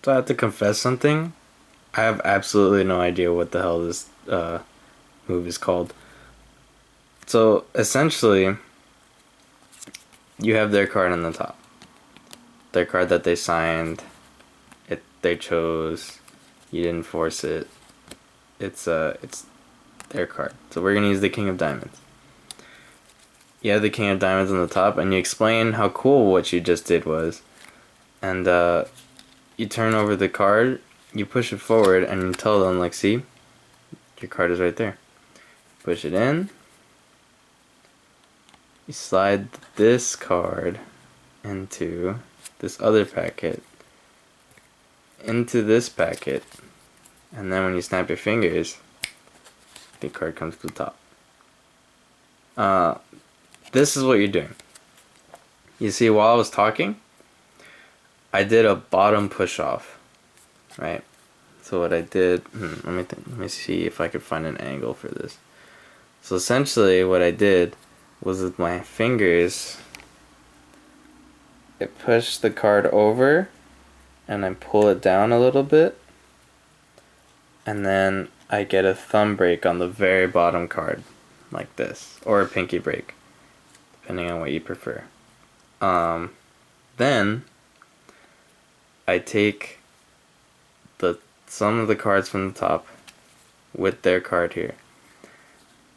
So I have to confess something. I have absolutely no idea what the hell this move is called. So essentially, you have their card on the top. Their card that they signed. They chose. You didn't force it. It's their card. So we're gonna use the King of Diamonds. You have the King of Diamonds on the top, and you explain how cool what you just did was, and you turn over the card, you push it forward, and you tell them like, see, your card is right there. Push it in. You slide this card into this other packet, into this packet, and then when you snap your fingers, the card comes to the top. This is what you're doing. You see, while I was talking, I did a bottom push off, right? So what I did, let me see if I could find an angle for this. So essentially, what I did was with my fingers, I push the card over, and I pull it down a little bit, and then I get a thumb break on the very bottom card, like this, or a pinky break, depending on what you prefer. Then I take some of the cards from the top with their card here,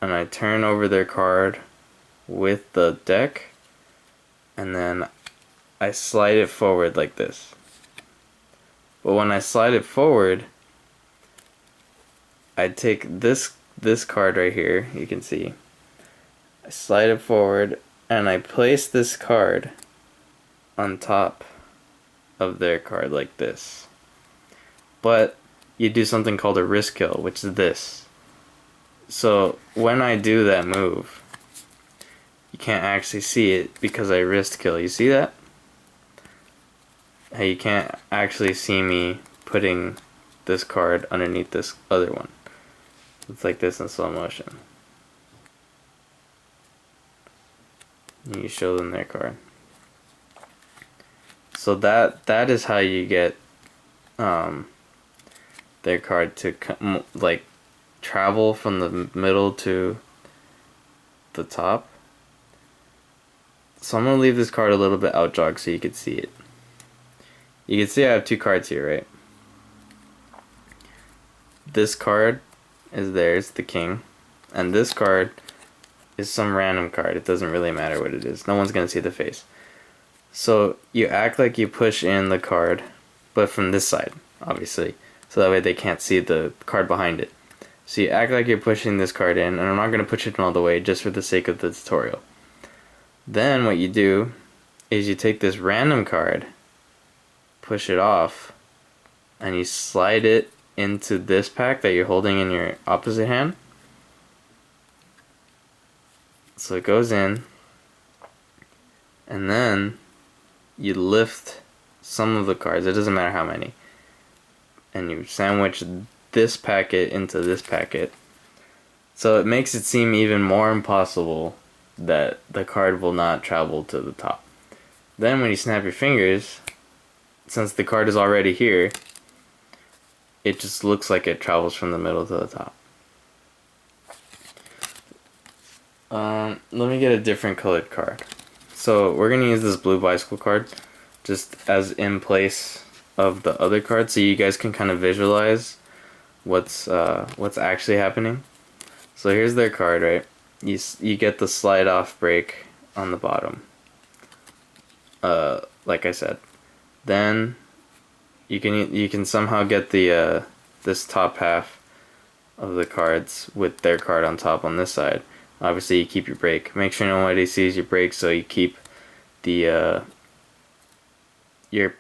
and I turn over their card with the deck, and then I slide it forward like this. But when I slide it forward, I take this card right here, you can see. I slide it forward, and I place this card on top of their card like this. But you do something called a wrist kill, which is this. So when I do that move, you can't actually see it because I wrist kill. You see that? Hey, you can't actually see me putting this card underneath this other one. It's like this in slow motion. You show them their card. So that is how you get their card to like travel from the middle to the top. So I'm gonna leave this card a little bit out jog so you can see it. You can see I have two cards here, right? This card is theirs, the king, and this card is some random card. It doesn't really matter what it is. No one's gonna see the face. So you act like you push in the card, but from this side, obviously. So that way they can't see the card behind it. So you act like you're pushing this card in, and I'm not going to push it in all the way just for the sake of the tutorial. Then what you do is you take this random card, push it off, and you slide it into this pack that you're holding in your opposite hand. So it goes in, and then you lift some of the cards, it doesn't matter how many, and you sandwich this packet into this packet. So it makes it seem even more impossible that the card will not travel to the top. Then when you snap your fingers, since the card is already here, it just looks like it travels from the middle to the top. Let me get a different colored card. So we're gonna use this blue bicycle card just as in place of the other card, so you guys can kind of visualize what's actually happening. So here's their card, right? You get the slide off break on the bottom. Like I said, then you can somehow get the this top half of the cards with their card on top on this side. Obviously, you keep your break. Make sure nobody sees your break, so you keep the your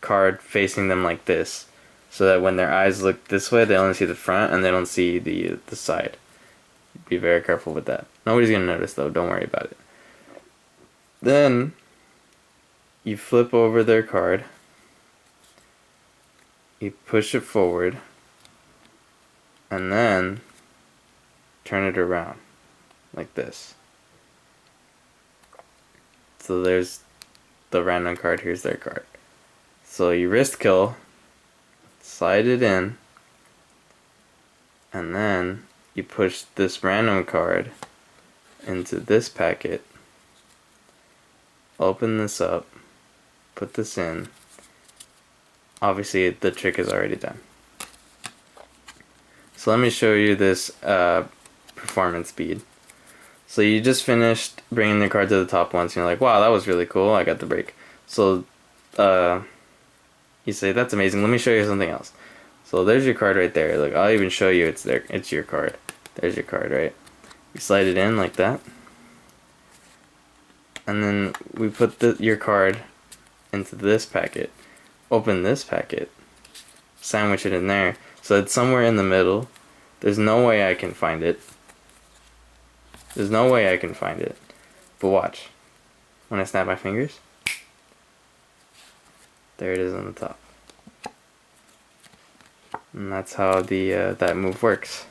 card facing them like this, so that when their eyes look this way, they only see the front and they don't see the side. Be very careful with that. Nobody's gonna notice though. Don't worry about it. Then you flip over their card. You push it forward, and then turn it around like this. So there's the random card, here's their card. So you wrist kill slide it in, and then you push this random card into this packet, open this up, put this in. Obviously the trick is already done. So let me show you this performance speed. So you just finished bringing the card to the top once, and you're like, wow, that was really cool, I got the break. So you say, that's amazing, let me show you something else. So there's your card right there. Look, I'll even show you it's there. It's your card. There's your card, right? You slide it in like that. And then we put your card into this packet. Open this packet. Sandwich it in there. So it's somewhere in the middle. There's no way I can find it. There's no way I can find it. But watch. When I snap my fingers, there it is on the top. And that's how the that move works.